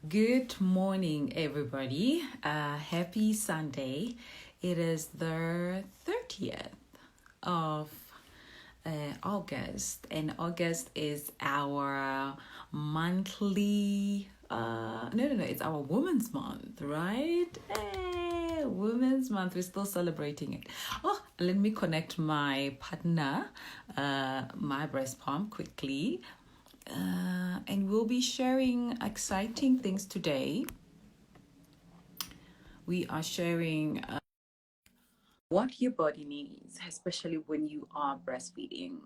Good morning, everybody. Happy Sunday. It is the 30th of August, and August is our monthly. No, it's our Women's Month, right? Hey, Women's Month. We're still celebrating it. Oh, let me connect my partner, my breast pump, quickly. And we'll be sharing exciting things today. We are sharing what your body needs, especially when you are breastfeeding.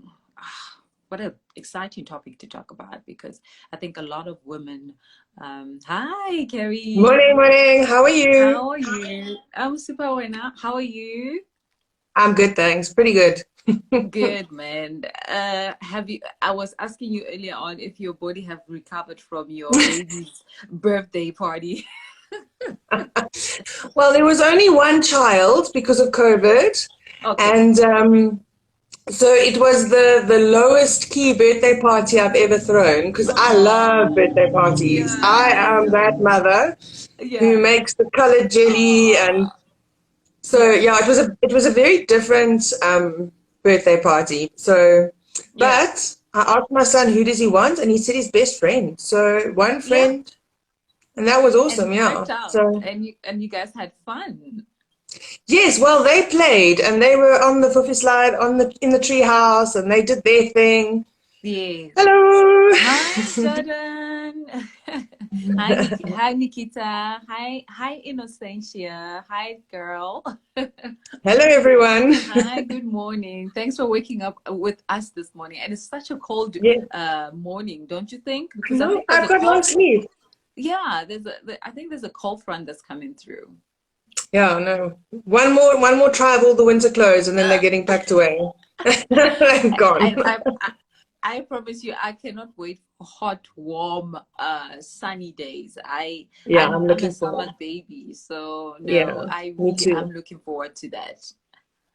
What an exciting topic to talk about, because I think a lot of women. Hi, Carrie. Morning, morning. How are you? How are you? I'm super well now. How are you? I'm good, thanks. Pretty good. Good, man. Have you? I was asking you earlier on if your body have recovered from your baby's birthday party. Well, there was only one child because of COVID, Okay. and so it was the lowest key birthday party I've ever thrown because I love Oh, birthday parties. I yeah. am that mother who Yeah. makes the colored jelly, and Oh, so yeah. yeah, it was a very different birthday party. So, Yeah. but I asked my son who does he want, and he said his best friend. So one Yeah. friend. And that was And awesome, it yeah. worked out. So And you guys had fun. yes, well they played and they were on the fuffy slide on the in the tree house and they did their thing. Yes. Hello. Hi, Jordan. Hi, Nikita. Hi, Innocentia. Hi, girl. Hello everyone. Hi, good morning. Thanks for waking up with us this morning. And it's such a cold Yeah. morning, don't you think? Because I No, think there's I've a got long cold. sleeve. Yeah, I think there's a cold front that's coming through. Yeah, no. One more try of all the winter clothes and then they're Uh, getting packed away. I'm gone. I promise you, I cannot wait for hot, warm, sunny days. Yeah, I'm I'm a looking summer forward. baby, so no, Yeah, I me really am too. looking forward to that.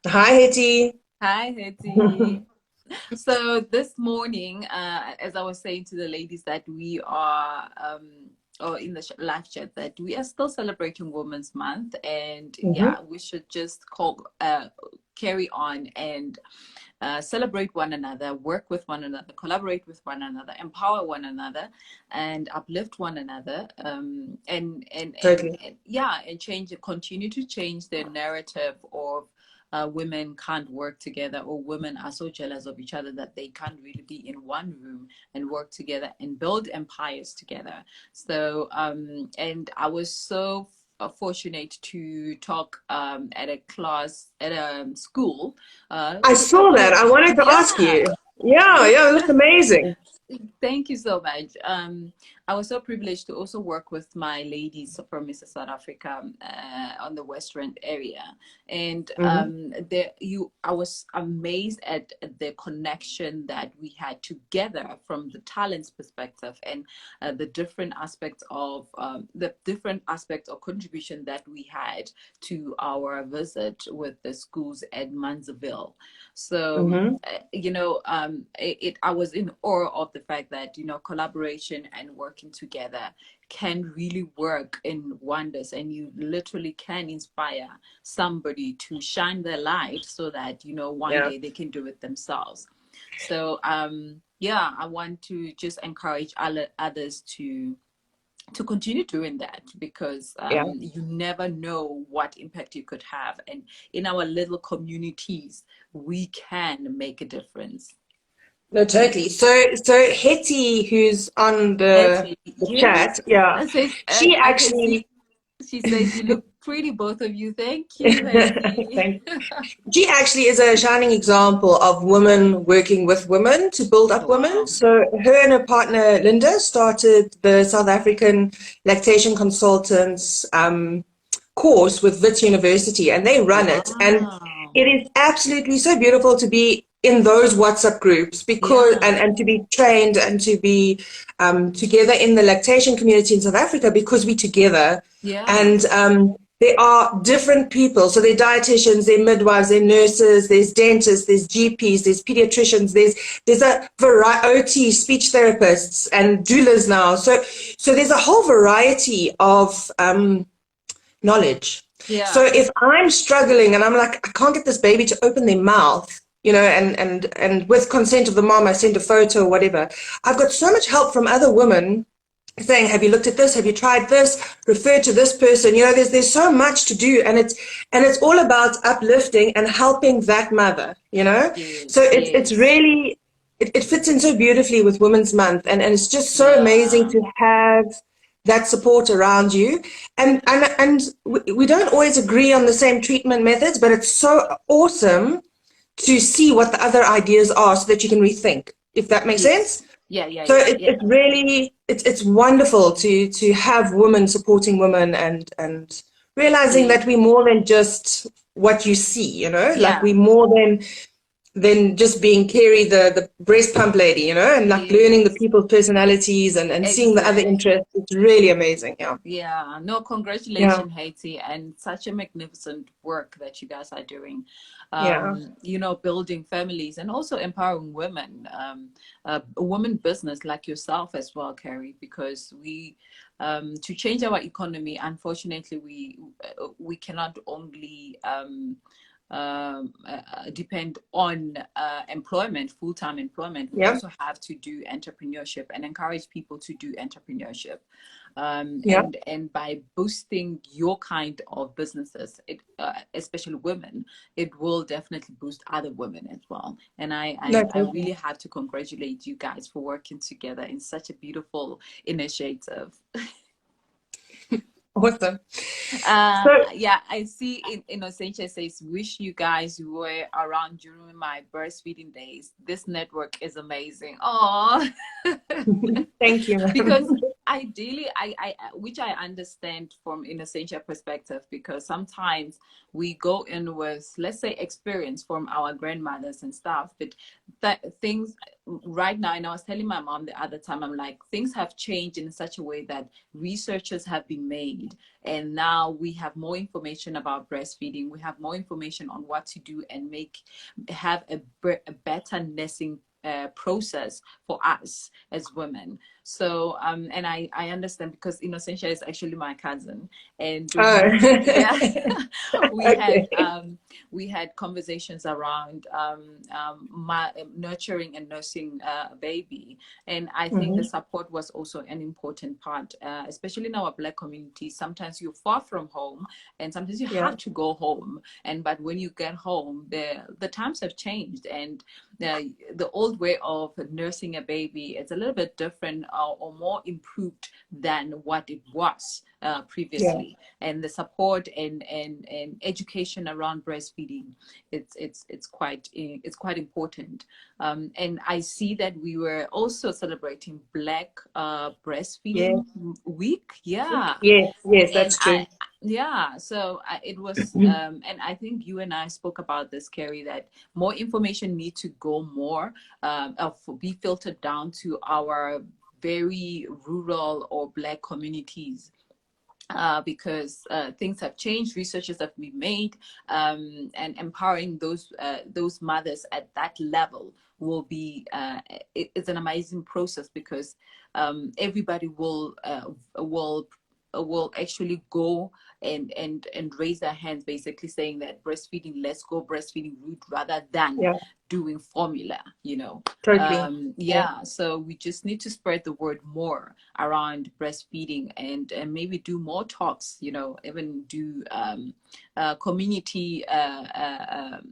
Hi Hetty. Hi, Hetty. So this morning, as I was saying to the ladies, that we are, or in the live chat, that we are still celebrating Women's Month, and Hmm. yeah, we should just carry on and celebrate one another, work with one another, collaborate with one another, empower one another, and uplift one another. Totally. And yeah, and continue to change the narrative of women can't work together, or women are so jealous of each other that they can't really be in one room and work together and build empires together. So, and I was so fortunate to talk at a class at a school I with a saw couple that. of, I wanted to ask yeah, you. Yeah, with yeah, it looked amazing. thank you so much. I was so privileged to also work with my ladies from Mrs. South Africa on the Western area, and Hmm. I was amazed at the connection that we had together from the talents perspective, and the different aspects of contribution that we had to our visit with the schools at Mansville. So Hmm. I was in awe of the fact that collaboration and working together can really work in wonders, and you literally can inspire somebody to shine their light so that one Yeah. day they can do it themselves. So yeah, I want to just encourage others to continue doing that, because Yeah. you never know what impact you could have, and in our little communities we can make a difference. No, totally. So Hetty, who's on the, Hetty, the yes, chat, yeah, I says, she I can see. actually, She says you look pretty, both of you. Thank you, Hetty. thank- she actually is a shining example of women working with women to build up women. Wow. So her and her partner Linda started the South African Lactation Consultants course with Wits University, and they run it. And Wow. it is absolutely so beautiful to be in those WhatsApp groups because Yeah. and to be trained and to be together in the lactation community in South Africa because we together. Yeah. And there are different people. So there are dietitians, there are midwives, there are nurses, there's dentists, there's GPs, there's pediatricians, there's a variety, speech therapists and doulas now. So there's a whole variety of knowledge. So Yeah. if I'm struggling and I'm like, I can't get this baby to open their mouth, you know, and with consent of the mom, I send a photo or whatever. I've got so much help from other women saying, have you looked at this? Have you tried this? Refer to this person. You know, there's so much to do, and it's all about uplifting and helping that mother, you know? So Yes, it's yes. really it fits in so beautifully with Women's Month, and it's just so amazing Yeah. to have that support around you. And we don't always agree on the same treatment methods, but it's so awesome to see what the other ideas are so that you can rethink, if that makes sense. Yes. Yeah, yeah, So yeah, yeah. it's really it's wonderful to have women supporting women and realizing that Yes. we're more than just what you see, you know, like Yeah. we're more than just being Carrie the breast pump lady, you know, and like learning the Yes. people's personalities and seeing the other Exactly. interests. It's really amazing. Yeah. Yeah, no, Yeah. congratulations, Haiti, and such a magnificent work that you guys are doing. Yeah. Building families and also empowering women, a woman business like yourself as well, Carrie, because to change our economy, unfortunately, we cannot only depend on employment, full-time employment. We Yeah. also have to do entrepreneurship and encourage people to do entrepreneurship. Yeah. And by boosting your kind of businesses, especially women, it will definitely boost other women as well. And No, I totally. really have to congratulate you guys for working together in such a beautiful initiative. Awesome. So Yeah, I see in Innocentia says, wish you guys were around during my breastfeeding days. This network is amazing. Oh, thank you, because ma'am. ideally which I understand from Innocentia perspective, because sometimes we go in with, let's say, experience from our grandmothers and stuff, but that things right now, and I was telling my mom the other time, I'm like, things have changed in such a way that researches have been made, and now we have more information about breastfeeding, we have more information on what to do and have a better nursing process for us as women. So and I understand, because Innocentia is actually my cousin, and Oh, yeah, we had okay. we had conversations around nurturing and nursing a baby, and I think the Hmm. support was also an important part, especially in our Black community. Sometimes you're far from home, and sometimes you Yeah. have to go home, and but when you get home, the times have changed, and the old way of nursing a baby is a little bit different, or more improved than what it was Yeah. previously. And the support and education around breastfeeding, it's quite important. And I see that we were also celebrating Black Yes. Breastfeeding Week. Yeah, Yes. Yes. and That's true. yeah, so it was and I think you and I spoke about this, Carrie, that more information need to go more be filtered down to our very rural or Black communities, because things have changed, researches have been made, and empowering those mothers at that level will be it's an amazing process, because everybody will actually go and raise their hands, basically saying that breastfeeding, let's go breastfeeding route rather than Yeah. doing formula, Totally. Yeah. yeah, so we just need to spread the word more around breastfeeding, and maybe do more talks, even do community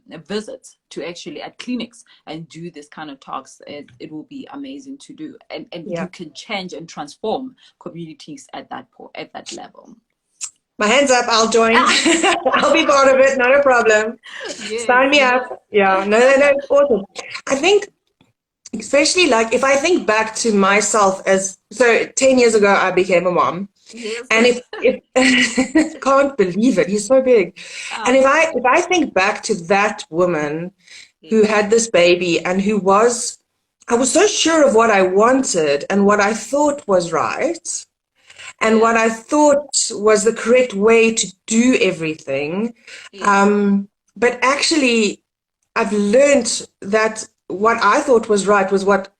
visits to actually at clinics and do this kind of talks. It will be amazing to do, and Yeah. you can change and transform communities at at that level. My hands up. I'll join. I'll be part of it. Not a problem. Yes, Sign me up. Yeah. No, no, no. It's awesome. I think, especially like if I think back to myself as so 10 years ago, I became a mom. yes. And if can't believe it, he's so big. And Oh, if I think back to that woman who yes, had this baby and I was so sure of what I wanted and what I thought was right. and Yeah. what I thought was the correct way to do everything. Yes. But actually, I've learned that what I thought was right was what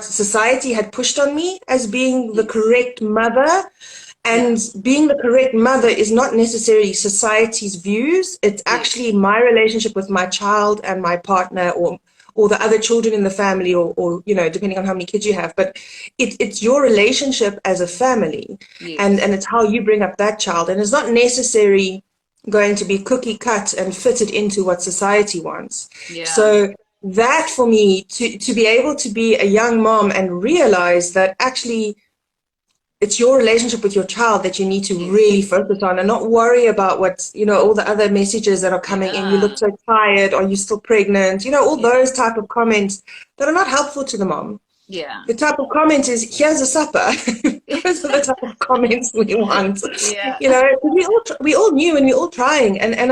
society had pushed on me as being the Yes. correct mother. Yeah. And being the correct mother is not necessarily society's views. It's Yes. actually my relationship with my child and my partner, or the other children in the family, or depending on how many kids you have. But it's your relationship as a family, and Yes. it's how you bring up that child. And it's not necessarily going to be cookie cut and fitted into what society wants. Yeah. So that for me, to be able to be a young mom and realize that actually it's your relationship with your child that you need to Yes. really focus on, and not worry about what's, all the other messages that are coming in. You look Yeah. so tired. Are you still pregnant? All Yeah. those type of comments that are not helpful to the mom. Yeah. The type of comment is, here's a supper. Those are the type of comments we want. Yeah. We all knew, and we're all trying. And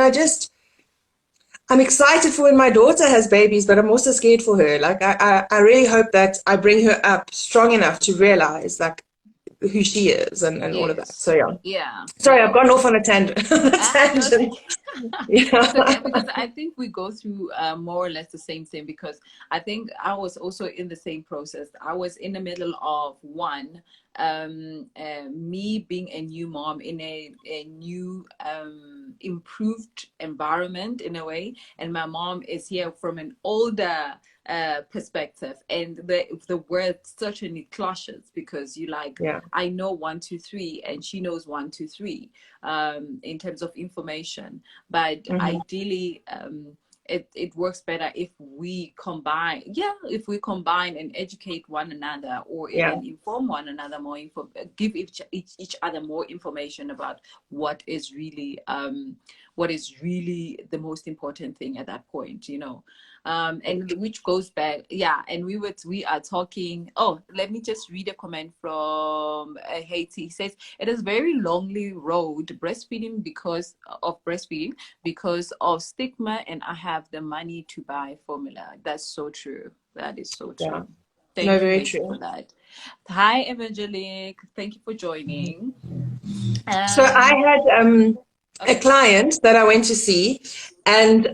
I'm excited for when my daughter has babies, but I'm also scared for her. Like I really hope that I bring her up strong enough to realize like who she is, and all of that. Yes. So yeah. Yeah. Sorry, I've No. gone off on a tangent. No, it's Tangent. okay. It's Yeah. okay because I think we go through more or less the same thing, because I think I was also in the same process. I was in the middle of me being a new mom in a new improved environment in a way, and my mom is here from an older perspective, and the word certainly clashes, because you like, Yeah. I know 1 2 3 and she knows 1 2 3 in terms of information. But Hmm. ideally, it works better if we combine, if we combine and educate one another, or Yeah. even inform one another more, give each other more information about what is really the most important thing at that point, and which goes back, and we are talking. Oh, let me just read a comment from Haiti. He says, it is very lonely road breastfeeding because of stigma, and I have the money to buy formula. That's so true. That is so Yeah. true. No, Thank you, very Haiti, for true. that. Hi, Evangelique. Thank you for joining. So I Um, had a okay. client that I went to see, and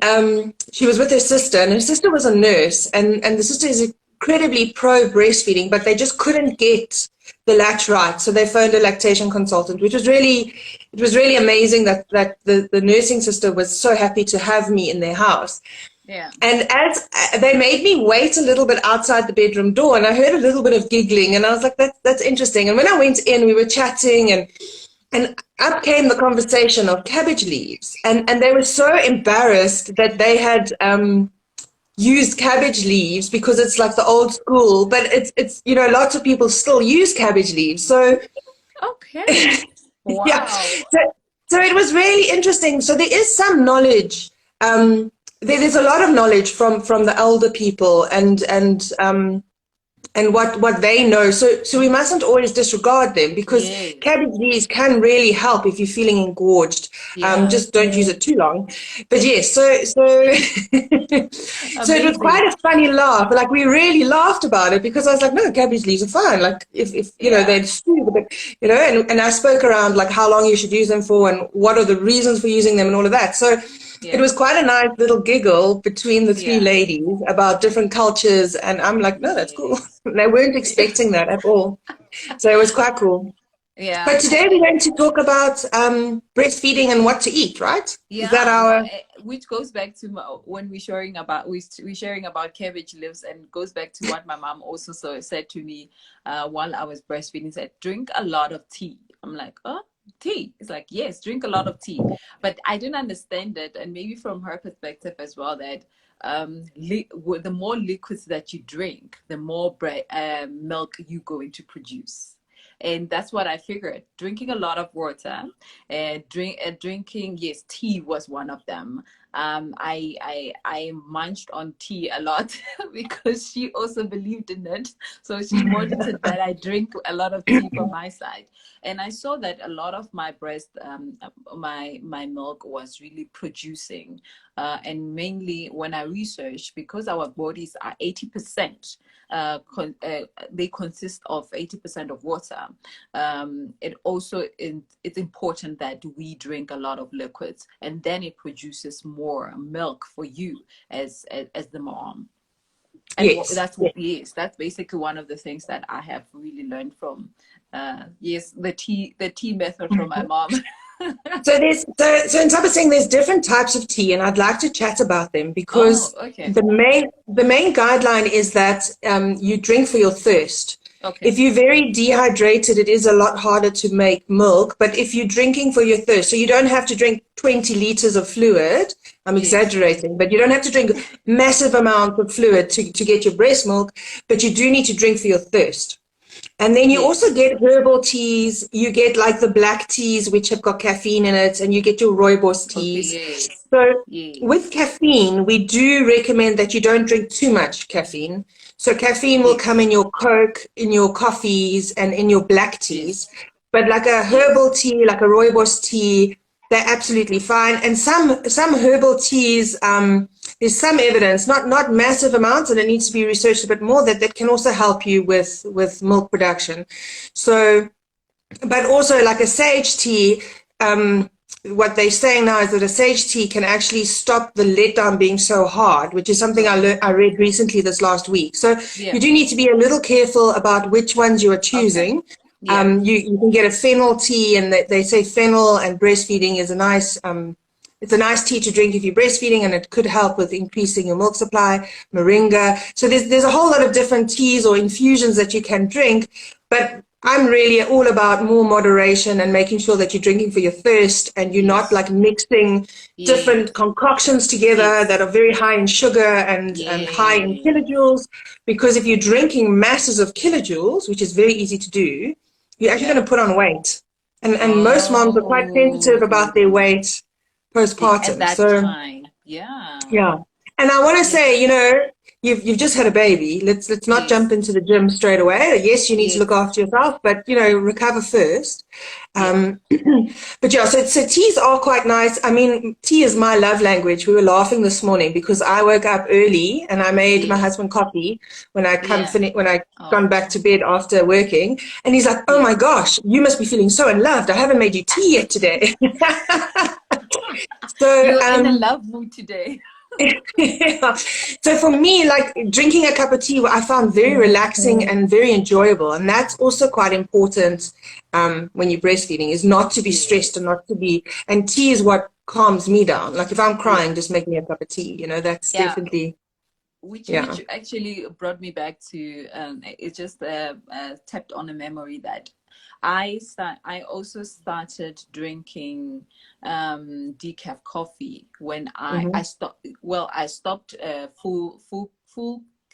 she was with her sister, and her sister was a nurse, and the sister is incredibly pro breastfeeding, but they just couldn't get the latch right, so they phoned a lactation consultant, which was really, it was really amazing that the nursing sister was so happy to have me in their house. Yeah. And as they made me wait a little bit outside the bedroom door, and I heard a little bit of giggling, and I was like, that's interesting. And when I went in, we were chatting, and up came the conversation of cabbage leaves. And they were so embarrassed that they had used cabbage leaves, because it's like the old school, but it's lots of people still use cabbage leaves. So Okay. yeah, Wow. so it was really interesting. So there is some knowledge. There's a lot of knowledge from the elder people, and what they know. So we mustn't always disregard them, because Yes. cabbage leaves can really help if you're feeling engorged. Yeah. Just don't use it too long. But yes, so so it was Amazing. quite a funny laugh. Like we really laughed about it, because I was like, no, cabbage leaves are fine. Like if Yeah. they're stewed, but and I spoke around like how long you should use them for, and what are the reasons for using them, and all of that. So it Yeah. was quite a nice little giggle between the three Yeah. ladies about different cultures, and I'm like, no, that's cool. Yes. They weren't expecting that at all. So it was quite cool. Yeah. But today we're going to talk about breastfeeding and what to eat, right? Is that Yeah, no, our... which goes back to when we sharing about cabbage leaves, and goes back to what my mom also said to me while I was breastfeeding. Said, drink a lot of tea. I'm like, oh, tea. It's like, yes, drink a lot of tea. But I didn't understand it, and maybe from her perspective as well, that the more liquids that you drink, the more milk you're going to produce. And that's what I figured. Drinking a lot of water, drinking, yes, tea was one of them. I munched on tea a lot because she also believed in it. So she monitored that I drink a lot of tea from my side, and I saw that a lot of my my milk was really producing, and mainly when I researched, because our bodies are 80%. They consist of 80% of water. It's important that we drink a lot of liquids, and then it produces more milk for you as the mom. And Yes. yes, that's basically one of the things that I have really learned from yes, the tea method from my mom. So so in Tabassing there's different types of tea, and I'd like to chat about them Oh, because okay. the main guideline is that you drink for your thirst. Okay. If you're very dehydrated, it is a lot harder to make milk. But if you're drinking for your thirst, so you don't have to drink 20 liters of fluid. I'm Yes. exaggerating, but you don't have to drink massive amounts of fluid to get your breast milk, but you do need to drink for your thirst. And then you also Yes. get herbal teas. You get like the black teas, which have got caffeine in it, and you get your rooibos Okay. teas. Yes. So with Yes. caffeine, we do recommend that you don't drink too much caffeine. So caffeine will come Yes. in your Coke, in your coffees, and in your black teas. Yes. But like a Yes. herbal tea, like a rooibos tea, they're absolutely fine. And some herbal teas, there's some evidence, not massive amounts, and it needs to be researched a bit more, that can also help you with milk production. So, but also like a sage tea, what they're saying now is that a sage tea can actually stop the letdown being so hard, which is something Okay. I read recently this last week. So Yeah. you do need to be a little careful about which ones you are Okay. choosing. Yeah. You can get a fennel tea, and they say fennel and breastfeeding is a nice it's a nice tea to drink if you're breastfeeding, and it could help with increasing your milk supply. Moringa. So there's a whole lot of different teas or infusions that you can drink, but I'm really all about more moderation and making sure that you're drinking for your thirst, and you're not Yes. like mixing different Yes. concoctions together that Yes. are very high in sugar and high in Yes. kilojoules. Because if you're drinking masses of kilojoules, which is very easy to do, you're actually Yeah. going to put on weight. And most moms are quite sensitive about their Oh, weight at postpartum. that So time. Yeah. yeah. And I want to Yeah. say, you've just had a baby. Let's not jump Yes. into the gym straight away. Yes, you need to look Yes. after yourself, but recover first. Yeah. Um, but yeah, so teas are quite nice. I mean, tea is my love language. We were laughing this morning because I woke up early and I made my Yes. husband coffee Yeah. when I gone back to Oh, bed after working, and he's like, "Oh yeah. my goch, you must be feeling so unloved. I haven't made you tea yet today." So You're in a love mood today. yeah. So for me, like drinking a cup of tea, I found very relaxing and very enjoyable, and that's also quite important when you're breastfeeding, is not to be stressed and Yes. not to be. And tea is what calms me down. Like if I'm Yeah. crying, just make me a cup of tea. That's Yeah. definitely Which yeah. actually brought me back to it just tapped on a memory that I also started drinking decaf coffee when I Hmm. stopped. Well, I stopped full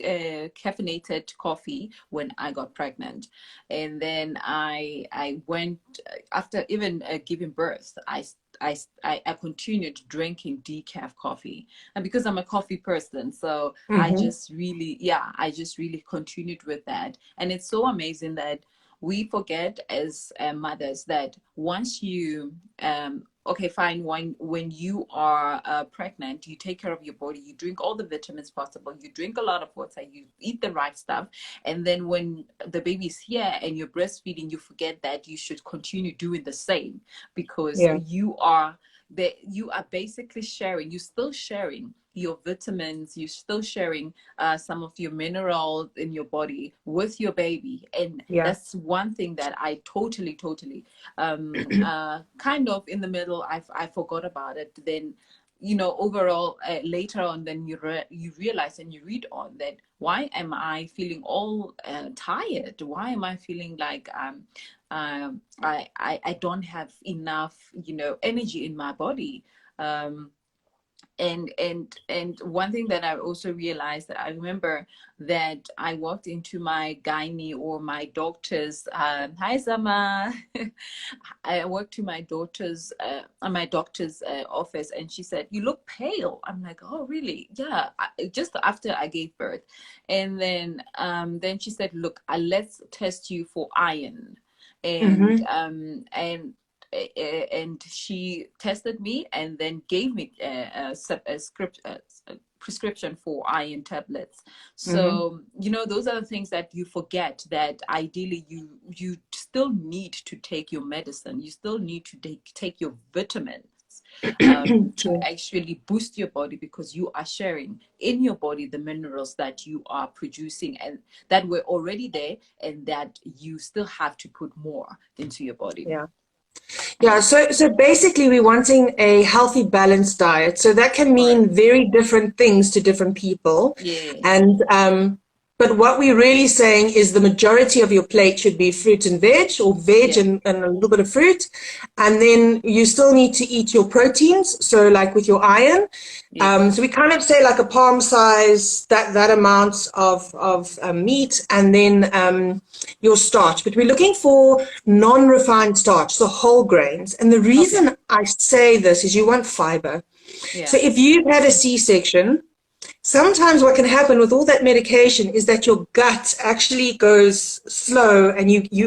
caffeinated coffee when I got pregnant, and then I went after even giving birth. I continued drinking decaf coffee, and because I'm a coffee person, so Hmm. I just really continued with that. And it's so amazing that we forget as mothers that once you okay, fine, when you are pregnant, you take care of your body, you drink all the vitamins possible, you drink a lot of water, you eat the right stuff, and then when the baby's here and you're breastfeeding, you forget that you should continue doing the same, because Yeah. you are basically sharing, you're still sharing your vitamins, you're still sharing some of your minerals in your body with your baby. And Yeah. that's one thing that I totally kind of in the middle, I forgot about it. Then overall, later on, then you realize and you read on that, why am I feeling all tired? Why am I feeling like I don't have enough energy in my body? um And one thing that I also realized, that I remember that I walked into my gynae or my doctor's, hi Zama. I walked to my doctor's office, and she said, "You look pale." I'm like, "Oh, really?" Yeah, just after I gave birth. And then she said, "Look, let's test you for iron." And Mm-hmm. and she tested me and then gave me a prescription for iron tablets. Mm-hmm. So those are the things that you forget, that ideally you still need to take your medicine, you still need to take your vitamins to True. actually boost your body, because you are sharing in your body the minerals that you are producing and that were already there, and that you still have to put more into your body. Yeah. Yeah, Yeah. so basically we're wanting a healthy, balanced diet. So that can Correct. mean very different things to different people. Yes. And but what we're really saying is the majority of your plate should be fruit and veg, or veg Yeah. and a little bit of fruit. And then you still need to eat your proteins, so like with your iron. Yes. So we kind of say like a palm size, that amount of meat, and then your starch. But we're looking for non-refined starch, so whole grains. And the Okay. reason I say this is you want fiber. So Yeah. if you've had a C-section, sometimes what can happen with all that medication is that your gut actually goes slow, and you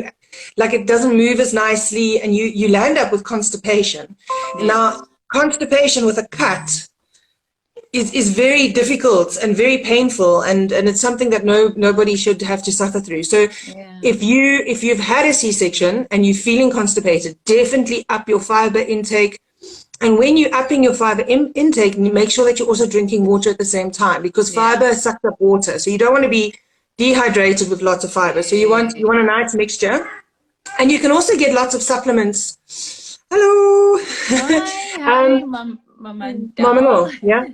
like it doesn't move as nicely, and you land up with constipation. And Yes. now constipation with a cut is very difficult and very painful, and it's something that nobody should have to suffer through. So Yeah. if you've had a C-section and you're feeling constipated, definitely up your fiber intake. And when you're upping your fiber intake, make sure that you're also drinking water at the same time, because Yeah. fiber sucks up water. So you don't want to be dehydrated with lots of fiber. So you want a Yeah. nice mixture. And you can also get lots of supplements. Hello. Hi, um, hi, Mama Mama Dal. Mo, yeah.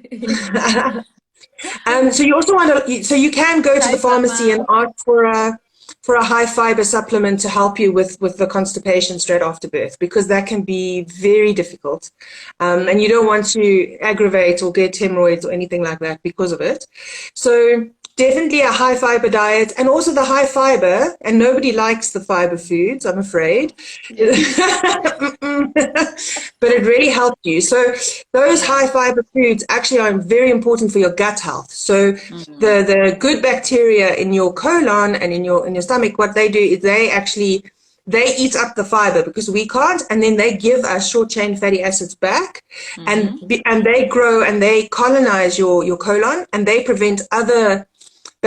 Yeah. So you also want to, so you can go to Hi, the pharmacy and Zama. ask for a high fiber supplement to help you with the constipation straight after birth, because that can be very difficult, and you Yeah. don't want to aggravate or get hemorrhoids or anything like that because of it. So definitely a high fiber diet, and also the high fiber, and nobody likes the fiber foods, I'm afraid. Yeah. But it really helped you. So those Yeah. high fiber foods actually are very important for your gut health. So Mm. the good bacteria in your colon and in your stomach, what they do is they eat up the fiber, because we can't, and then they give us short chain fatty acids back, Mm-hmm. and they grow and they colonize your colon, and they prevent other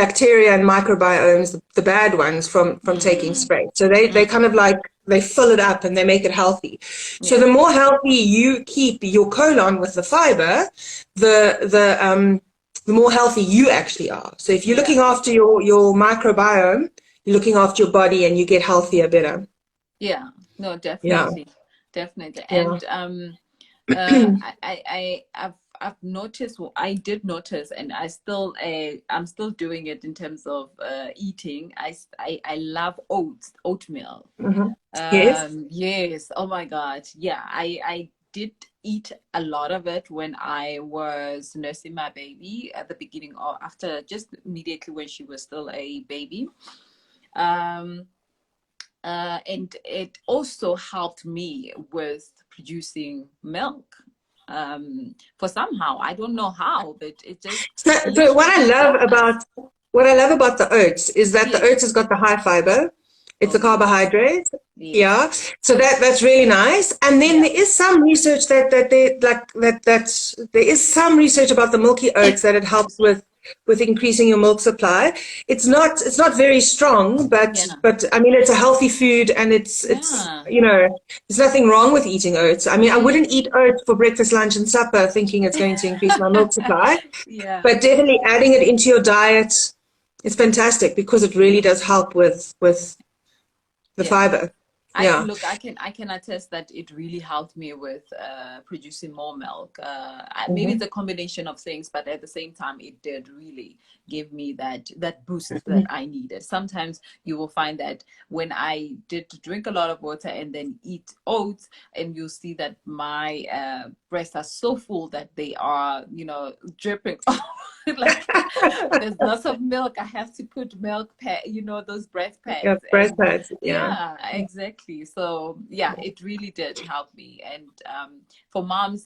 bacteria and microbiomes, the bad ones, from taking Mm. space. So they kind of like they fill it up and they make it healthy. So Yeah. the more healthy you keep your colon with the fiber, the more healthy you actually are. So if you're Yeah. looking after your microbiome, you're looking after your body, and you get healthier better. Yeah. No, Yeah, definitely. Definitely. yeah. And I've noticed, well, I did notice, and I'm still doing it in terms of eating. I love oatmeal. Hmm. Yes. Yes. Oh my God. Yeah. I did eat a lot of it when I was nursing my baby at the beginning, or after, just immediately when she was still a baby. Um, and it also helped me with producing milk. For somehow, I don't know how, but it just So literally does. what I love about the oats is that the Yes. oats has got the high fiber. It's a Okay. carbohydrate. Yes. Yeah. So that's really nice. And then Yeah. there is some research that they like that there is some research about the milky oats that it helps with increasing your milk supply. It's not very strong, Yeah. but I mean it's a healthy food, and it's Yeah. there's nothing wrong with eating oats. I mean, I Yeah. wouldn't eat oats for breakfast, lunch, and supper thinking it's going to increase my milk supply. Yeah. But definitely adding it into your diet is fantastic, because it really Yeah. does help with the Yeah. fiber. Yeah. I can attest that it really helped me with producing more milk. Maybe Mm-hmm. it's a combination of things, but at the same time, it did really give me that boost that I needed. Sometimes you will find that when I did drink a lot of water and then eat oats, and you'll see that my breasts are so full that they are, dripping. Like there's lots of milk. I have to put milk pad, those breast Yeah, pads. And breastfeeds. Yeah. yeah, exactly. So yeah, it really did help me. And for moms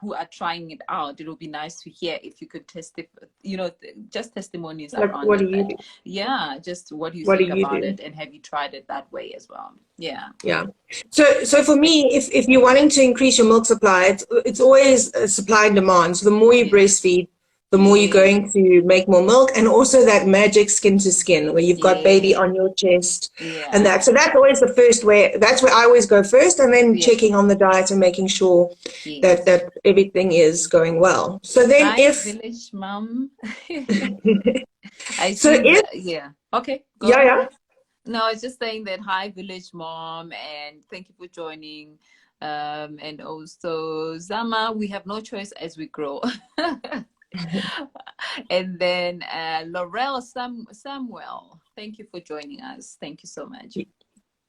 who are trying it out, it will be nice to hear if you could just testimonies Like, around what do it. you That do? yeah, just what do you What do think you about do? it, and have you tried it that way as well? Yeah. Yeah. So for me, if you're wanting to increase your milk supply, it's always supply and demand. So the more you Yes. breastfeed, the more you're Yes. going to make more milk, and also that magic skin to skin where you've got baby Yes. on your chest and Yeah. that. So that's always the first way. That's where I always go first, and then Yeah. checking on the diet and making sure that Yes. everything is going well. So then Hi, if village mom. I so see if that. Yeah. Okay, go yeah, yeah. ahead. No, I was just saying that hi, village mom, and thank you for joining. And also Zama, we have no choice as we grow. And then Laurel Samuel, thank you for joining us. Thank you so much.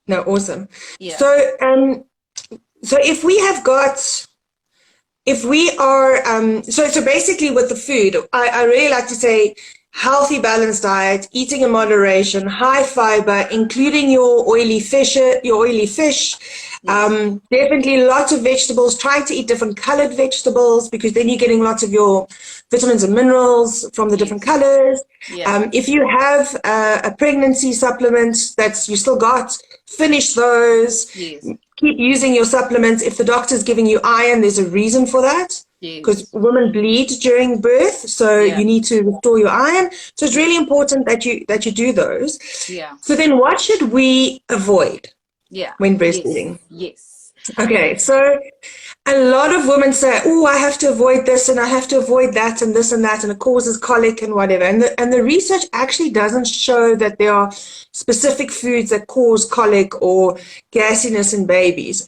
No, awesome. Yeah. So if we have got if we are so basically with the food, I really like to say healthy balanced diet, eating in moderation, high fiber, including your oily fish, Yes. definitely lots of vegetables, trying to eat different colored vegetables because then you're getting lots of your vitamins and minerals from the different Yes. colors. Yeah. If you have a pregnancy supplement that's you still got, finish those. Yes. Keep using your supplements. If the doctor's giving you iron, there's a reason for that because Yes. women bleed during birth, so Yeah. you need to restore your iron. So it's Yeah. really important that you do those. Yeah. So then what should we avoid Yeah. when Yes. breastfeeding? Yes. Okay, so a lot of women say, "Oh, I have to avoid this and I have to avoid that and this and that, and it causes colic and whatever." And the research actually doesn't show that there are specific foods that cause colic or gassiness in babies.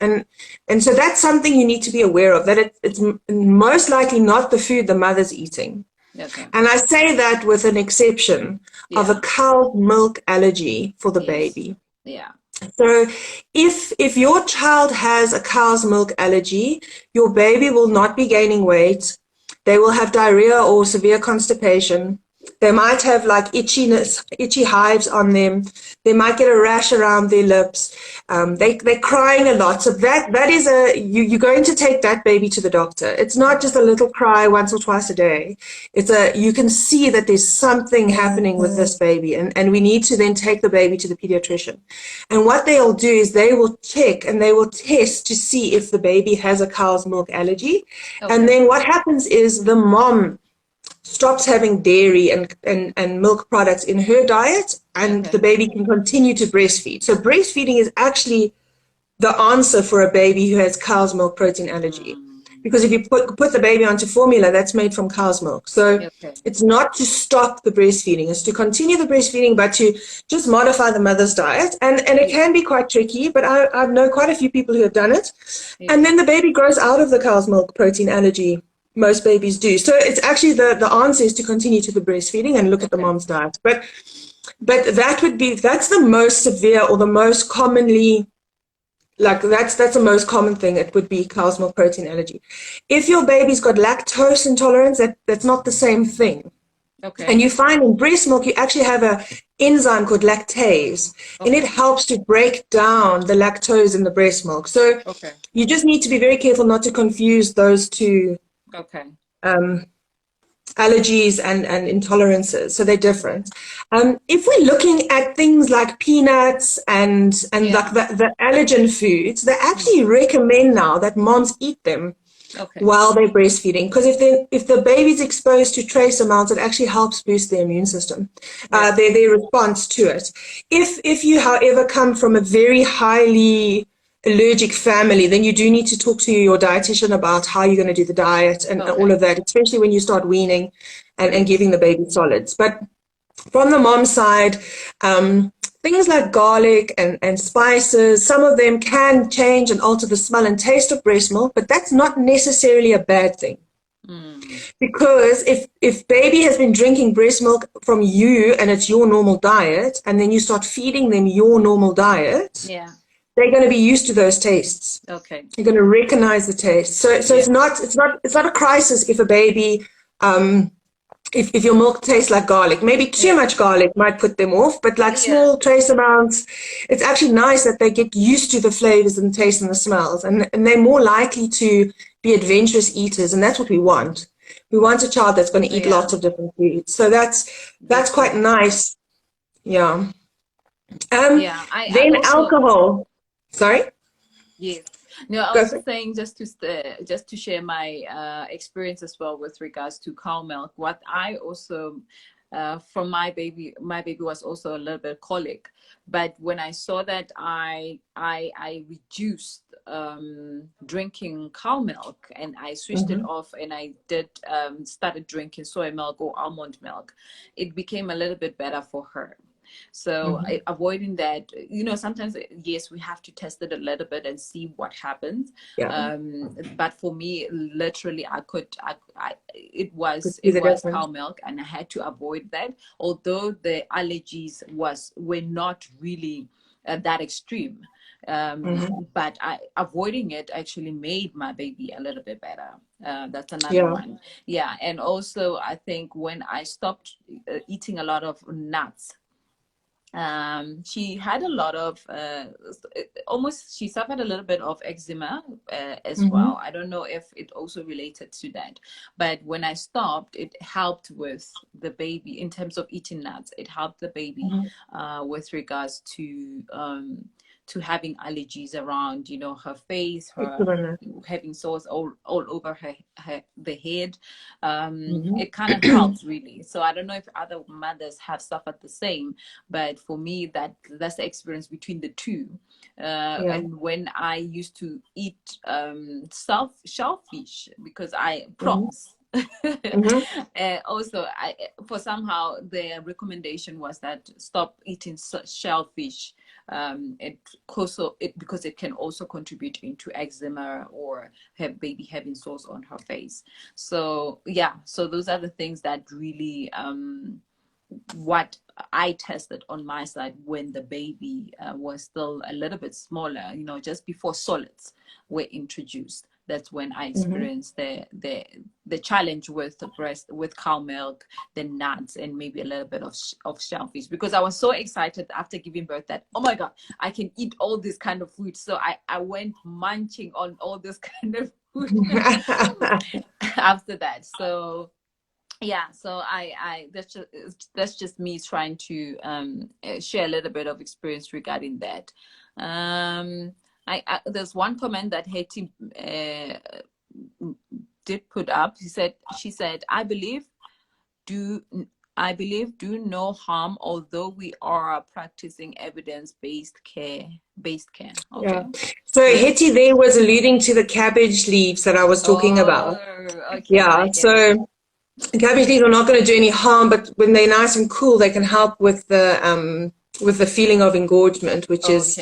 And so that's something you need to be aware of, that it's most likely not the food the mother's eating. Okay. And I say that with an exception of a Yeah. cow's milk allergy for the Yes. baby. Yeah. So if your child has a cow's milk allergy, your baby will not be gaining weight. They will have diarrhea or severe constipation. They might have like itchiness, itchy hives on them. They might get a rash around their lips. They're crying a lot. So that is you're going to take that baby to the doctor. It's not just a little cry once or twice a day. You can see that there's something happening with this baby, and we need to then take the baby to the pediatrician. And what they'll do is they will check and they will test to see if the baby has a cow's milk allergy. And Okay. then what happens is the mom stops having dairy and milk products in her diet, and Okay. the baby can continue to breastfeed. So breastfeeding is actually the answer for a baby who has cow's milk protein allergy. Mm. Because if you put the baby onto formula, that's made from cow's milk. So Okay. it's not to stop the breastfeeding, it's to continue the breastfeeding, but to just modify the mother's diet. And it Yeah. can be quite tricky, but I know quite a few people who have done it. Yeah. And then the baby grows out of the cow's milk protein allergy. Most babies do. So it's actually the answer is to continue to the breastfeeding and look at the Okay. mom's diet. But that's the most severe or the most commonly that's the most common thing. It would be cow's milk protein allergy. If your baby's got lactose intolerance, that's not the same thing. Okay. And you find in breast milk, you actually have a enzyme called lactase, and it Okay. helps to break down the lactose in the breast milk. So Okay. you just need to be very careful not to confuse those two Okay. allergies and intolerances. So they're different. If we're looking at things like peanuts and Yeah. like the allergen foods, they actually recommend now that moms eat them Okay. while they're breastfeeding, because if the baby's exposed to trace amounts, it actually helps boost their immune system, their response to it. If you, however, come from a very highly allergic family, then you do need to talk to your dietitian about how you're going to do the diet and all Okay. of that, especially when you start weaning and Yes. giving the baby solids. But from the mom side, things like garlic and spices, some of them can change and alter the smell and taste of breast milk, but that's not necessarily a bad thing. Because if baby has been drinking breast milk from you and it's your normal diet, and then you start feeding them your normal diet, Yeah. they're going to be used to those tastes. Okay. You're going to recognize the taste. So it's not a crisis if a baby if your milk tastes like garlic. Maybe too much garlic might put them off, but like small trace amounts, it's actually nice that they get used to the flavors and the taste and the smells, and they're more likely to be adventurous eaters, and that's what we want. We want a child that's going to eat lots of different foods. So that's quite nice. Yeah. I Then also, alcohol. Sorry? yes. No, I Go was for just saying, just to share my experience as well with regards to cow milk. What I also from my baby was also a little bit colic, but when I saw that I reduced drinking cow milk, and I switched it off, and I did started drinking soy milk or almond milk, it became a little bit better for her. So avoiding that, sometimes, yes, we have to test it a little bit and see what happens. Yeah. But for me, literally, it was See the cow difference. milk, and I had to avoid that. Although the allergies were not really that extreme, but avoiding it actually made my baby a little bit better. That's another one. Yeah, and also I think when I stopped eating a lot of nuts, she had a lot of she suffered a little bit of eczema as well. I don't know if it also related to that, but when I stopped, it helped with the baby in terms of eating nuts. It helped the baby with regards to having allergies around, her face, her having sores all over the head. It kind of helps, really. So I don't know if other mothers have suffered the same, but for me, that's the experience between the two. And when I used to eat shellfish, because prawns. Also, for somehow the recommendation was that stop eating shellfish. Because it can also contribute into eczema or have baby having sores on her face. So so those are the things that really what I tested on my side when the baby was still a little bit smaller, just before solids were introduced. That's when I experienced the challenge with the with cow milk, the nuts, and maybe a little bit of shellfish, because I was so excited after giving birth that, oh my God, I can eat all this kind of food. So I went munching on all this kind of food after that. So so that's just me trying to share a little bit of experience regarding that. There's one comment that Hetty did put up. She said, I believe do no harm, although we are practicing evidence-based care. Okay. Yeah. So Hetty there was alluding to the cabbage leaves that I was talking about. Okay. Yeah. So cabbage leaves are not going to do any harm, but when they're nice and cool, they can help with the feeling of engorgement, which is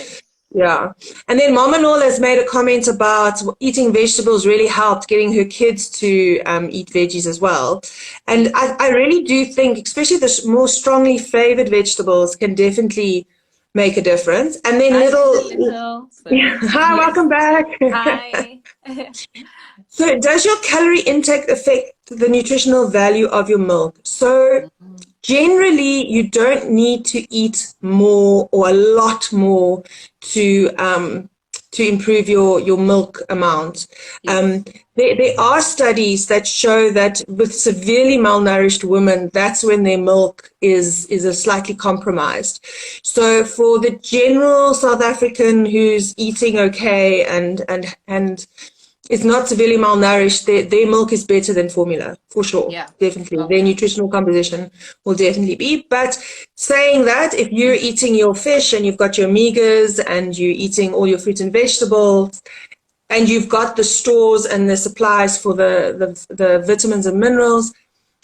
And then Mama Noel has made a comment about eating vegetables really helped getting her kids to eat veggies as well. And I really do think, especially the more strongly flavored vegetables can definitely make a difference. And then hi, welcome back. Hi. So does your calorie intake affect the nutritional value of your milk? So generally, you don't need to eat more or a lot more to improve your milk amount. There are studies that show that with severely malnourished women, that's when their milk is slightly compromised. So for the general South African who's eating okay and is not severely malnourished, their milk is better than formula, for sure. Yeah. Definitely. Their nutritional composition will definitely be. But saying that, if you're eating your fish and you've got your omegas and you're eating all your fruit and vegetables and you've got the stores and the supplies for the vitamins and minerals,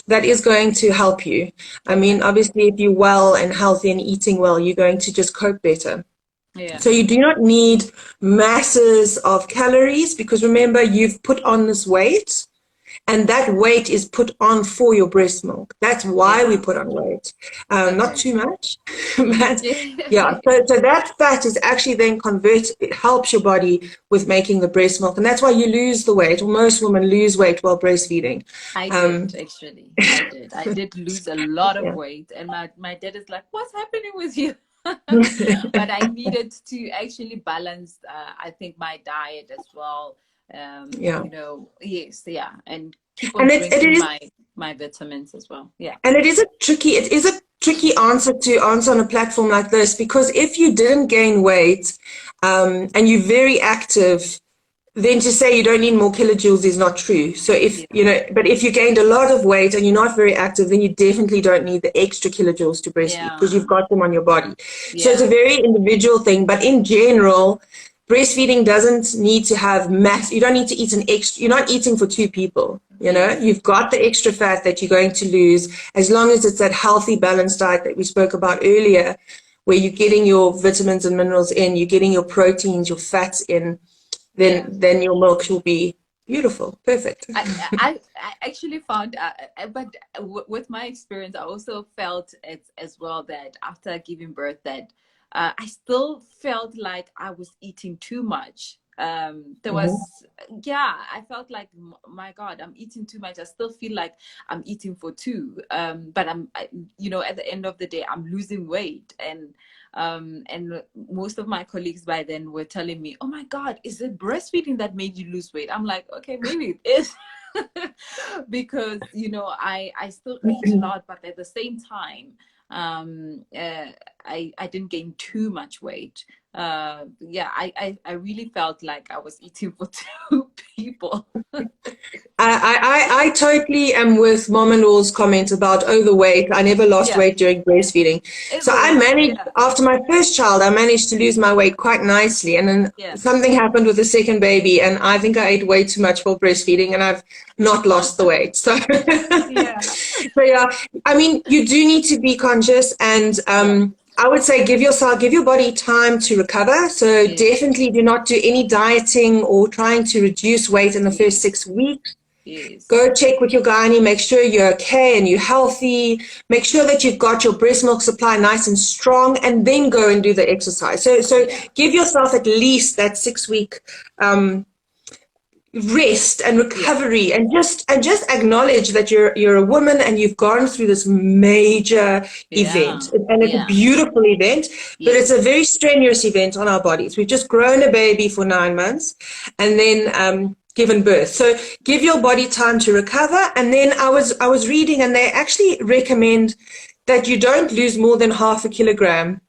that is going to help you. I mean, obviously, if you're well and healthy and eating well, you're going to just cope better. Yeah. So you do not need masses of calories, because remember, you've put on this weight, and that weight is put on for your breast milk. That's why we Yeah. put on weight. Not Okay. too much, Mm. but yeah. So that fat is actually then it helps your body with making the breast milk. And that's why you lose the weight, or most women lose weight while breastfeeding. I did Um, actually. I did. I did lose a lot of yeah. weight, and my dad is like, "What's happening with you?" But I needed to actually balance. I think my diet as well. Yeah. Yes, yeah, and keep on And it drinking is, my vitamins as well. Yeah. and it is a tricky answer to answer on a platform like this, because if you didn't gain weight, and you're very active, then to say you don't need more kilojoules is not true. So Yeah. but if you gained a lot of weight and you're not very active, then you definitely don't need the extra kilojoules to breastfeed, because Yeah. you've got them on your body. So it's a Yeah. very individual thing, but in general, breastfeeding doesn't need to have you don't need to eat an extra, you're not eating for two people. Yes. You've got the extra fat that you're going to lose, as long as it's that healthy, balanced diet that we spoke about earlier, where you're getting your vitamins and minerals in, you're getting your proteins, your fats in, Yeah. then your milk will be beautiful, perfect. I actually found, but with my experience, I also felt it as well that after giving birth, that I still felt like I was eating too much. There Mhm. was, yeah, I felt like, my God, I'm eating too much. I still feel like I'm eating for two. But at the end of the day, I'm losing weight, and most of my colleagues by then were telling me, "Oh my God, is it breastfeeding that made you lose weight?" I'm like, okay, maybe it is. Because I still eat a lot, but at the same time, I didn't gain too much weight. Yeah, I really felt like I was eating for two people. I totally am with Mom and All's comment about overweight. I never lost Yeah, weight during breastfeeding. is So I it? managed, Yeah, after my first child, I managed to lose my weight quite nicely. And then yeah. something happened with the second baby, and I think I ate way too much for breastfeeding, and I've not lost the weight. So, Yeah, so yeah, I mean, you do need to be conscious, and yeah, I would say give your body time to recover. So yes, definitely do not do any dieting or trying to reduce weight in the first yes, 6 weeks. yes, Go check with your gynae, make sure you're okay and you're healthy. Make sure that you've got your breast milk supply nice and strong, and then go and do the exercise. So yeah, give yourself at least that 6 week rest and yeah, recovery, and just acknowledge that you're a woman and you've gone through this major yeah, event, and it's a yeah, beautiful event, but it's a yes, very strenuous event on our bodies. We've just grown a baby for 9 months, and then given birth. So give your body time to recover. And then I was reading, and they actually recommend that you don't lose more than half a kilogram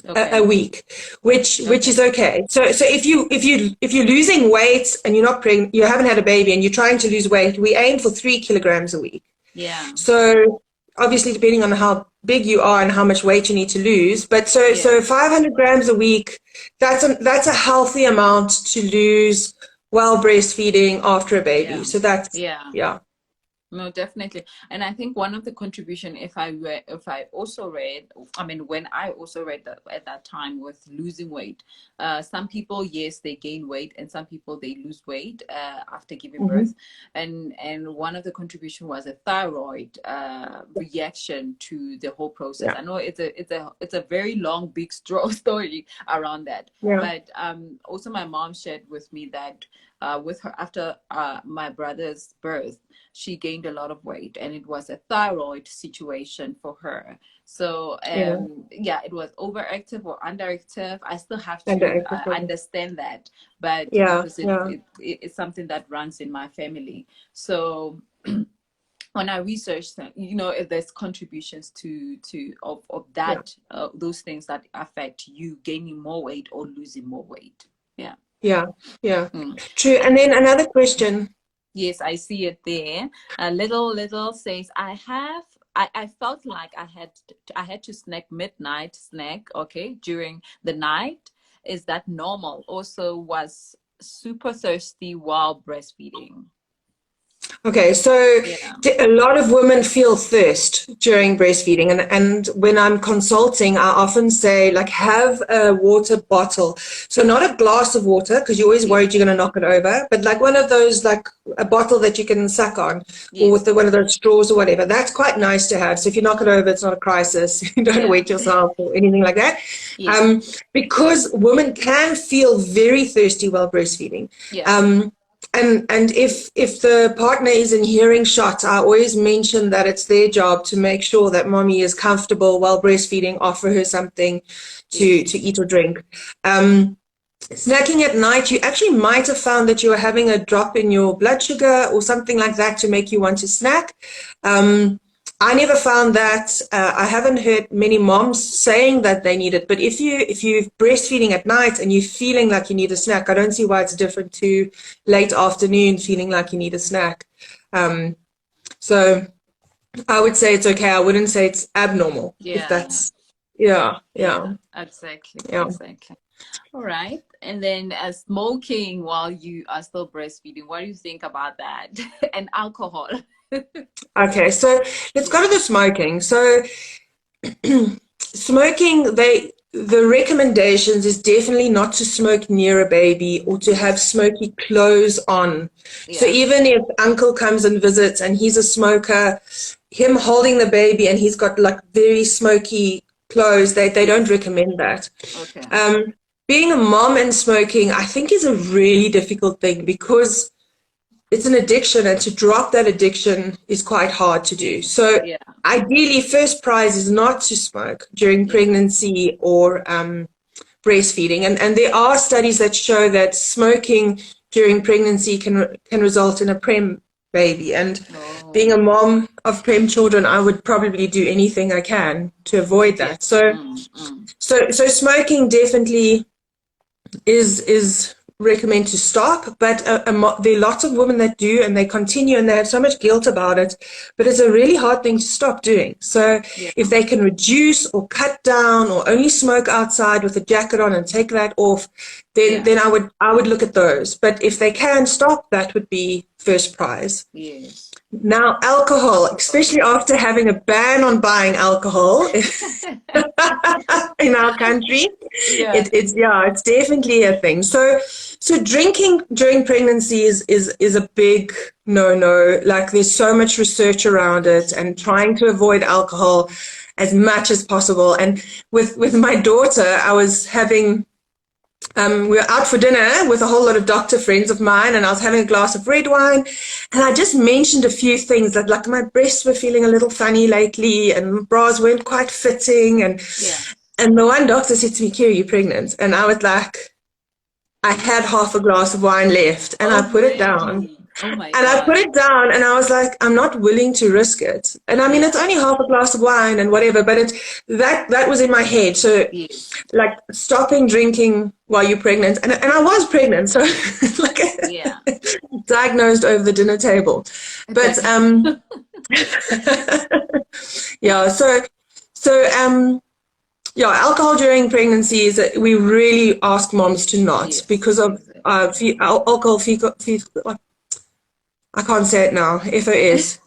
a okay, week, which okay, is okay. So if you're losing weight and you're not pregnant, you haven't had a baby, and you're trying to lose weight, we aim for 3 kilograms a week. yeah, So obviously, depending on how big you are and how much weight you need to lose, but so yeah, 500 grams a week, that's a healthy amount to lose while breastfeeding after a baby. yeah, So that's, yeah. yeah, No, definitely. And I think one of the contribution, if I also read, I mean, when I also read that at that time with losing weight, some people, yes, they gain weight, and some people they lose weight after giving hmm, birth. And one of the contribution was a thyroid reaction to the whole process. yeah, I know it's a very long, big story around that. yeah, But also my mom shared with me that with her after my brother's birth, she gained a lot of weight, and it was a thyroid situation for her. So yeah, yeah, it was overactive or underactive. I still have and the to exercise. understand that, but Yeah, because yeah, it's something that runs in my family. So when I researched, if there's contributions of yeah, that, those things that affect you gaining more weight or losing more weight. Yeah. yeah, yeah. Mm. True. And then another question. Yes, I see it there. A little says, I felt like I had to snack midnight snack, okay, during the night. Is that normal? Also was super thirsty while breastfeeding. Okay, so Yeah. a lot of women feel thirst during breastfeeding, and when I'm consulting, I often say, like, have a water bottle. So not a glass of water, because you're always Yes. worried you're going to knock it over, but like one of those, like a bottle that you can suck on, or Yes. with one of those straws or whatever. That's quite nice to have. So if you knock it over, it's not a crisis. You don't Yeah. wet yourself or anything like that. Yes. Because women can feel very thirsty while breastfeeding. Yeah. And if the partner is in hearing shot, I always mention that it's their job to make sure that mommy is comfortable while breastfeeding, offer her something Yes. to eat or drink. Snacking at night, you actually might have found that you were having a drop in your blood sugar or something like that to make you want to snack. I never found that. I haven't heard many moms saying that they need it. But if you're breastfeeding at night and you're feeling like you need a snack, I don't see why it's different to late afternoon feeling like you need a snack. So I would say it's okay. I wouldn't say it's abnormal. If Yeah. that's yeah, Yeah. yeah, Exactly. yeah. Exactly. All right. And then smoking while you are still breastfeeding, what do you think about that? And alcohol. Okay, so let's go Yeah. to the smoking. So smoking, the recommendations is definitely not to smoke near a baby or to have Yes. smoky clothes on. So Yeah. even if uncle comes and visits and he's a smoker, him holding the baby and he's got like very smoky clothes, they don't Yes. recommend that. Okay. Being a mom and smoking, I think, is a really difficult thing because it's an addiction, and to drop that addiction is quite hard to do. So Yeah. ideally, first prize is not to smoke during Yeah. pregnancy or breastfeeding. And there are studies that show that smoking during pregnancy can result in a prem baby. And being Oh. a mom of prem children, I would probably do anything I can to avoid Yeah. that. So Mm. so smoking definitely is recommend to stop, but there are lots of women that do, and they continue, and they have so much guilt about it, but it's a really hard thing to stop doing. So Yeah. if they can reduce or cut down or only smoke outside with a jacket on and take that off, then Yeah. I would look at those. But if they can stop, that would be first prize. Yes. Now, alcohol, Alcohol. especially after having a ban on buying alcohol in our country, Yeah. it's definitely a thing. So drinking during pregnancy is a big no. Like, there's so much research around it, and trying to avoid alcohol as much as possible. And with my daughter, I was having we were out for dinner with a whole lot of doctor friends of mine, and I was having a glass of red wine, and I just mentioned a few things that, like, my breasts were feeling a little funny lately, and bras weren't quite fitting, Yeah. and the one doctor said to me, "Kira, you're pregnant," and I was like, I had half a glass of wine left, and I put it down. Already. Oh my And I put God. it down, and I was like, I'm not willing to risk it. And I mean, Yeah. it's only half a glass of wine and whatever, but that was in my head. So, Yes. like, stopping drinking while you're pregnant, and I was pregnant, so like Yeah. diagnosed over the dinner table. But yeah, yeah, alcohol during pregnancy is that we really ask moms to not, Yes. because of Exactly. alcohol I can't say it now. FOS.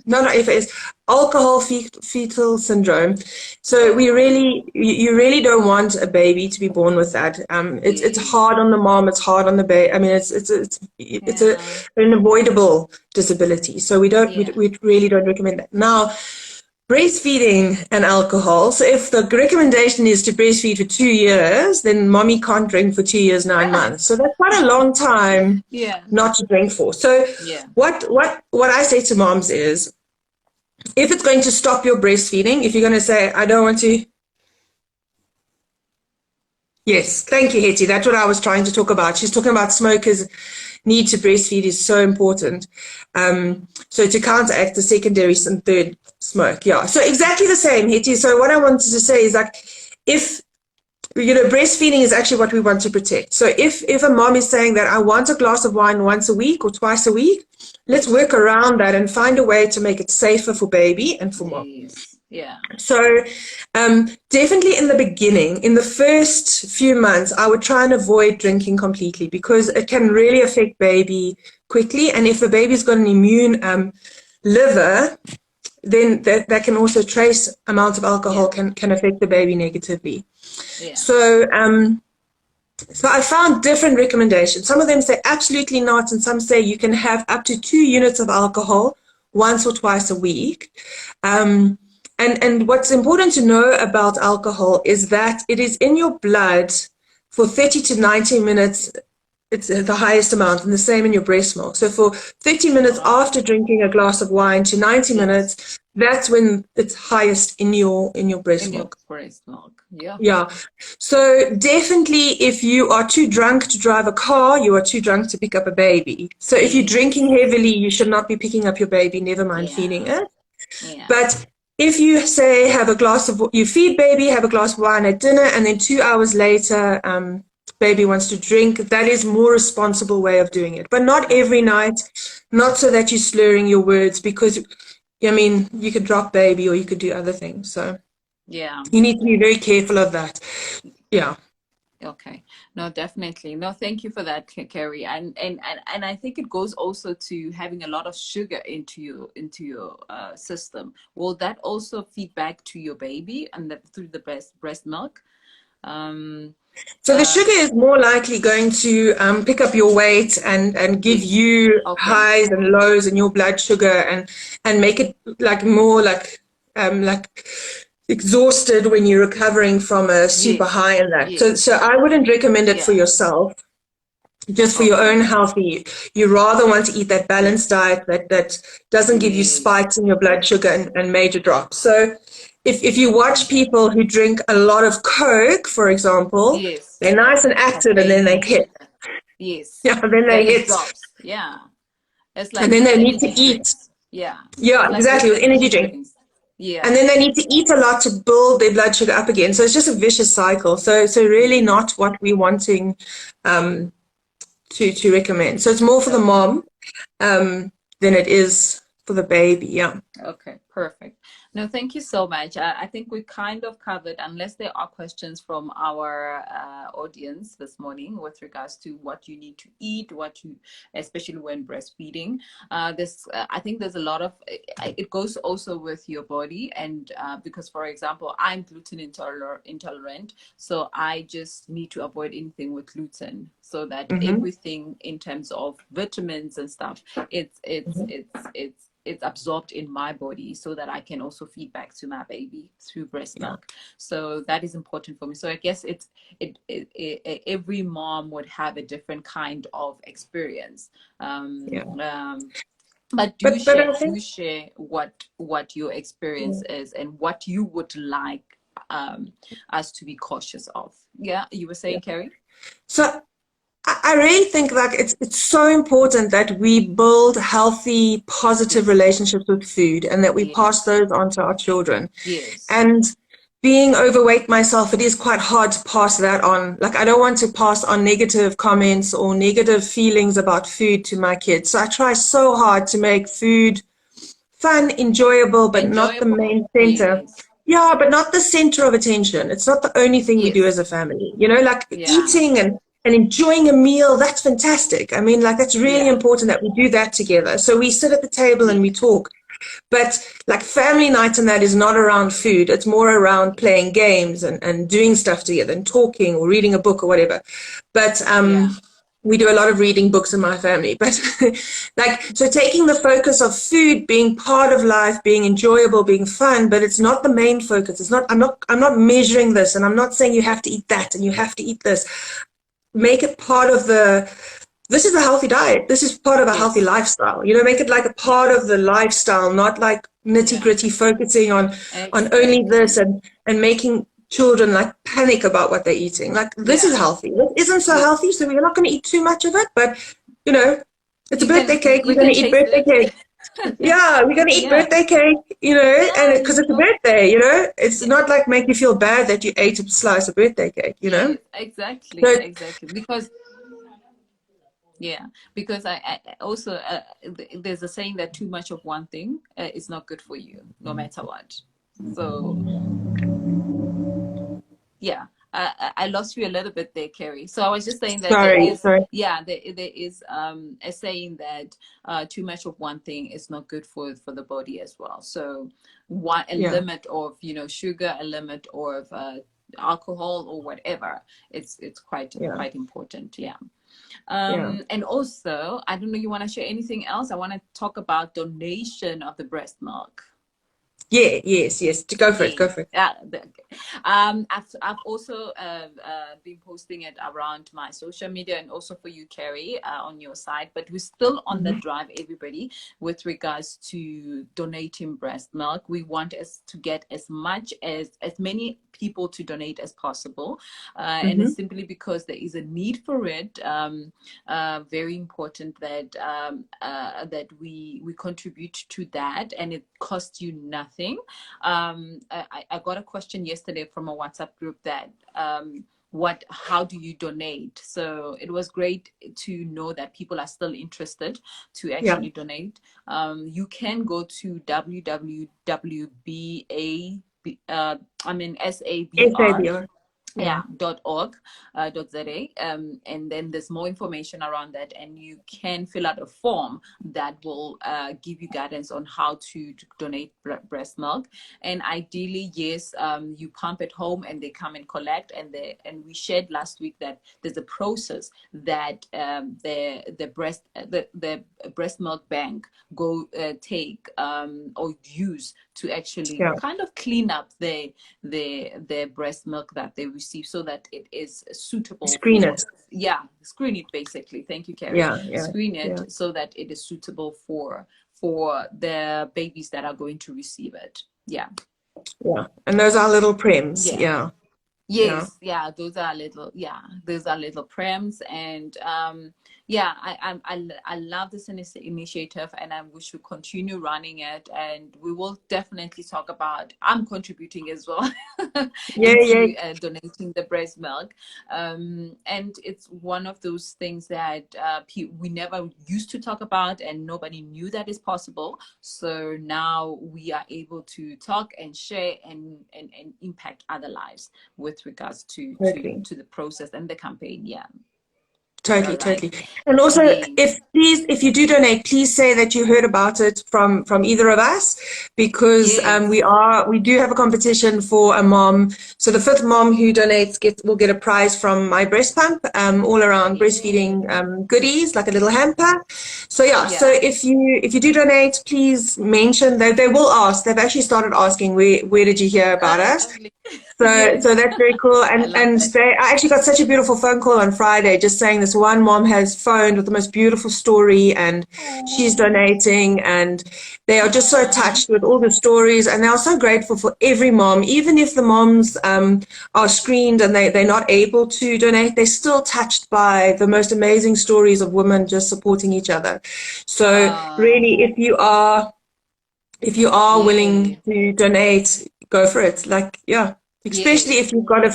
No, not FOS. Alcohol fetal syndrome. So Oh. you really don't want a baby to be born with that. It's Yes. hard on the mom. It's hard on the baby. I mean, it's Yeah. an avoidable disability. So Yeah. we really don't recommend that. Now, breastfeeding and alcohol. So if the recommendation is to breastfeed for 2 years, then mommy can't drink for 2 years, 9 months. So that's quite a long time Yeah. not to drink for. So Yeah. what I say to moms is, if it's going to stop your breastfeeding, if you're going to say, I don't want to. Yes, thank you, Hetty. That's what I was trying to talk about. She's talking about smokers' need to breastfeed is so important. So to counteract the secondary and third smoke. Yeah. So exactly the same, Hetty. So what I wanted to say is, like, if breastfeeding is actually what we want to protect. So if a mom is saying that I want a glass of wine once a week or twice a week, let's Yes. work around that and find a way to make it safer for baby and for mom. Yes. Yeah. So, definitely in the beginning, in the first few months, I would try and avoid drinking completely because it can really affect baby quickly. And if the baby's got an immune liver, then that can also trace amounts of Yeah. alcohol can affect the baby negatively. Yeah. So, so I found different recommendations. Some of them say absolutely not, and some say you can have up to 2 units of alcohol once or twice a week. And what's important to know about alcohol is that it is in your blood for 30 to 90 minutes. It's the highest amount, and the same in your breast milk. So for 30 minutes Wow. after drinking a glass of wine to 90 Yes. minutes, that's when it's highest in your breast In your milk. breast milk. Yeah. Yeah. So definitely if you are too drunk to drive a car, you are too drunk to pick up a baby. So if you're Yes. drinking heavily, you should not be picking up your baby, never mind feeding Yeah. it. Yeah. But if you say you feed baby, have a glass of wine at dinner, and then 2 hours later, baby wants to drink, that is more responsible way of doing it. But not Okay. every night, not so that you're slurring your words because, I mean, you could drop baby or you could do other things. So Yeah. you need to be very careful of that. Yeah. Okay. No, definitely. No, thank you for that, Carrie. And I think it goes also to having a lot of sugar into your system. Will that also feed back to your baby and through the breast milk? Um, So the uh, sugar is more likely going to pick up your weight and give yes. you Okay. highs and lows in your blood sugar and make it like more like exhausted when you're recovering from a super Yes. high and that. Yes. So I wouldn't recommend it for Yeah. yourself. Just for your Okay. own health, you rather want to eat that balanced Yes. diet that doesn't give you Yes. spikes in your blood sugar and major drops. So if you Okay. watch people who drink a lot of Coke, for example, Yes. they're nice and Have active and then they major hit. sugar. Yes. Yeah, then they Then it hit. drops. Yeah. It's And like then with they need to energy eat. drinks. Yeah. Yeah, It's like with exactly, with energy energy drink. drinks. And Yeah. then they need to eat a lot to build their blood sugar up again. So it's just a vicious cycle. So really Yes. not what we're wanting um, to recommend. So it's more for the Okay. mom than it is for the baby. Yeah. Okay, perfect. No, thank you so much. I think we kind of covered, unless there are questions from our audience this morning with regards to what you need to eat, especially when breastfeeding. I think there's a lot of, it goes also with your body. And because, for example, I'm gluten intolerant, so I just need to avoid anything with gluten so that Mm-hmm. everything in terms of vitamins and stuff, it's absorbed in my body so that I can also feed back to my baby through breast Yeah. milk. So that is important for me. So I guess every mom would have a different kind of experience. Yeah. But do But share I think what your experience is and what you would like us to be cautious of. Yeah, you were yeah. saying, Carrie? So I really think like it's so important that we build healthy, positive Yes, relationships with food and that we pass yes, those on to our children. yes, And being overweight myself, it is quite hard to pass that on. Like I don't want to pass on negative comments or negative feelings about food to my kids. So I try so hard to make food fun, enjoyable, but not the enjoyable. main center. Yes, Yeah, but not the center of attention. It's not the only thing we do as yes, a family. You know, like yeah, eating and enjoying a meal, that's fantastic. I mean, like that's really yeah, important that we do that together. So we sit at the table and we yes. talk. But like family night and that is not around food. It's more around playing games and doing stuff together and talking or reading a book or whatever. But Yeah. we do a lot of reading books in my family. But like so taking the focus of food being part of life, being enjoyable, being fun, but it's not the main focus. It's not I'm not measuring this and I'm not saying you have to eat that and you have to eat this. Make it part of this is a healthy diet. This is part of a healthy Yes. lifestyle. You know, make it like a part of the lifestyle, not like nitty Yeah. gritty focusing on only this Exactly. and making children like panic about what they're eating. Like this is Yeah. healthy. This isn't so Yes. healthy, so we're not going to eat too much of it. But you know, it's a You birthday can cake. We're we going can to eat taste birthday it. cake. Yeah, we're going to eat Yeah. birthday cake. You know, and Yeah, because it's a birthday. You know, it's yeah. not like make you feel bad that you ate a slice of birthday cake. You know, Yes, exactly. so Exactly. Because yeah, because I also there's a saying that too much of one thing is not good for you, no matter what. So yeah, I lost you a little bit there, Carrie. So I was just saying that there Sorry, is, sorry. yeah, there is a saying that too much of one thing is not good for the body as well. So one a Yeah, limit of sugar, a limit of alcohol or whatever. It's yeah, quite important. Yeah. yeah. And also, I don't know, you want to share anything else? I want to talk about donation of the breast milk. Yeah, yes, yes. To go for it, go Yes. for it. I've also been posting it around my social media and also for you, Carrie, on your side. But we're still on the Mm-hmm. drive, everybody, with regards to donating breast milk. We want us to get as many people to donate as possible, and Mm-hmm. it's simply because there is a need for it. Very important that that we contribute to that, and it costs you nothing. I got a question yesterday from a WhatsApp group that how do you donate? So it was great to know that people are still interested to Yeah. actually donate. You can go to www.ba I mean SABR, SABR. Yeah. yeah, .org, .za, and then there's more information around that, and you can fill out a form that will give you guidance on how to donate breast milk. And ideally, yes, you pump at home and they come and collect, and we shared last week that there's a process that the breast milk bank go take or use to actually Yeah. kind of clean up their breast milk that they receive, so that it is suitable Screen for, it. yeah, screen it basically. Thank you, Carrie. Yeah, yeah, Screen yeah, it so that it is suitable for the babies that are going to receive it. Yeah. yeah. And those are little prems. Yeah. Yeah, yeah, Yes, yeah, those are little prems, and yeah, I love this initiative, and I wish we continue running it, and we will definitely talk about. I'm contributing as well yeah, yeah. into donating the breast milk, and it's one of those things that we never used to talk about, and nobody knew that is possible. So now we are able to talk and share and impact other lives with regards Totally. to the process and the campaign. Yeah. All Totally, right. totally. And also, Yes. if you do donate, please say that you heard about it from either of us, because Yes. we do have a competition for a mom. So the fifth mom who donates will get a prize from my breast pump, all around Yes. breastfeeding goodies, like a little hamper. So yeah, so Yeah. if you do donate, please mention that they will ask. They've actually started asking where did you hear about us? Lovely. So Yes. that's very cool. I love And that. I actually got such a beautiful phone call on Friday, just saying this one mom has phoned with the most beautiful story, and she's Oh. donating, and they are just so Oh. touched with all the stories, and they are so grateful for every mom, even if the moms are screened and they're not able to donate, they're still touched by the most amazing stories of women just supporting each other. So Oh. really, if you are willing Yes. to donate, go for it. Like, yeah, especially Yes. if you've got a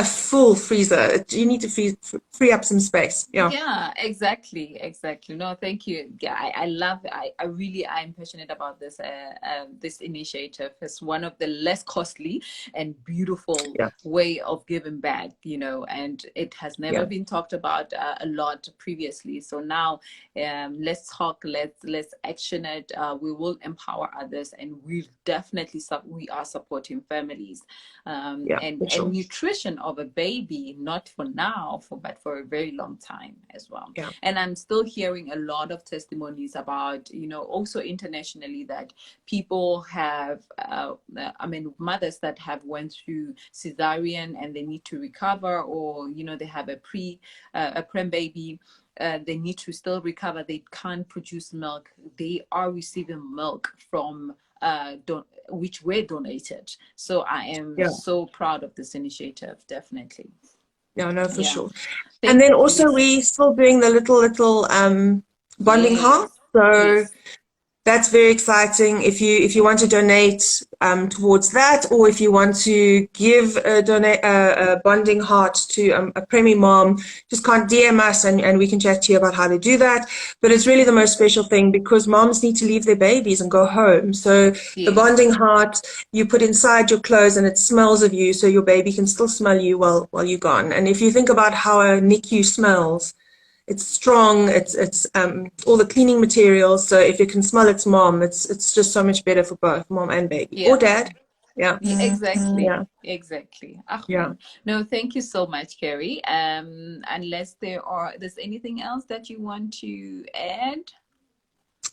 full freezer, you need to free up some space. Yeah, Yeah, exactly, exactly. No, thank you. Yeah, I love. I really, I'm passionate about this. This initiative is one of the less costly and beautiful yeah, way of giving back. And it has never yeah, been talked about a lot previously. So now, let's talk. Let's action it. We will empower others, and we are supporting families, yeah, and for sure. nutrition of a baby, not for now, but for a very long time as well. Yeah, And I'm still hearing a lot of testimonies about, also internationally, that people have, I mean, mothers that have went through cesarean and they need to recover, or they have a prem baby. They need to still recover. They can't produce milk. They are receiving milk from which were donated. So I am yeah, so proud of this initiative, definitely. yeah, no, for Yeah. sure. And Thank then also Yes. we still doing the little bonding heart. Yes. So Yes. That's very exciting. If you want to donate towards that, or if you want to give a bonding heart to a preemie mom, just can't DM us and we can chat to you about how to do that. But it's really the most special thing because moms need to leave their babies and go home. So the Yes. bonding heart you put inside your clothes and it smells of you, so your baby can still smell you while you're gone. And if you think about how a NICU smells, it's strong. It's all the cleaning materials. So if you can smell its mom, it's just so much better for both mom and baby or Yeah. dad. Yeah, Yeah, exactly. yeah, Exactly. Ah, yeah. man. No, thank you so much, Carrie. Unless there's anything else that you want to add,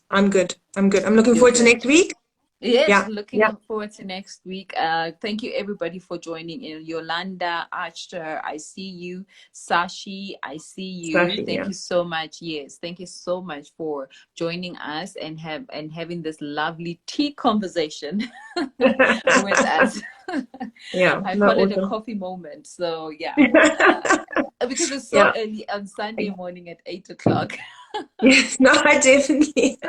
I'm good. I'm good. I'm looking you're forward to good. next week. Yes, Yeah, yeah. looking forward to next week. Thank you everybody for joining in. Yolanda, Archer, I see you. Sashi, I see you. Sashi, Thank yeah. you so much. Yes, thank you so much for joining us and having this lovely tea conversation with us. Yeah, I no, call it a awesome. coffee moment. So yeah, because it's so Yeah. early on Sunday morning at 8 o'clock. Yes, no, I definitely.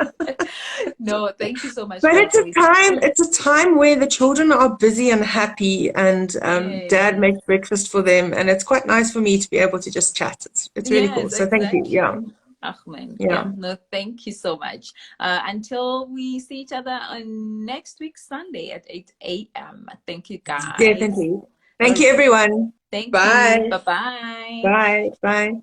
No, thank you so much, But guys. it's a time where the children are busy and happy, and dad Yes. makes breakfast for them, and it's quite nice for me to be able to just chat. It's really cool. Yes, So thank you. Yeah, exactly. Ahmed. yeah, Yeah, no, thank you so much. Until we see each other on next week, Sunday at 8 a.m. Thank you, guys. definitely. All Thank you, right. everyone. Thank you. Bye, Bye bye. bye, bye.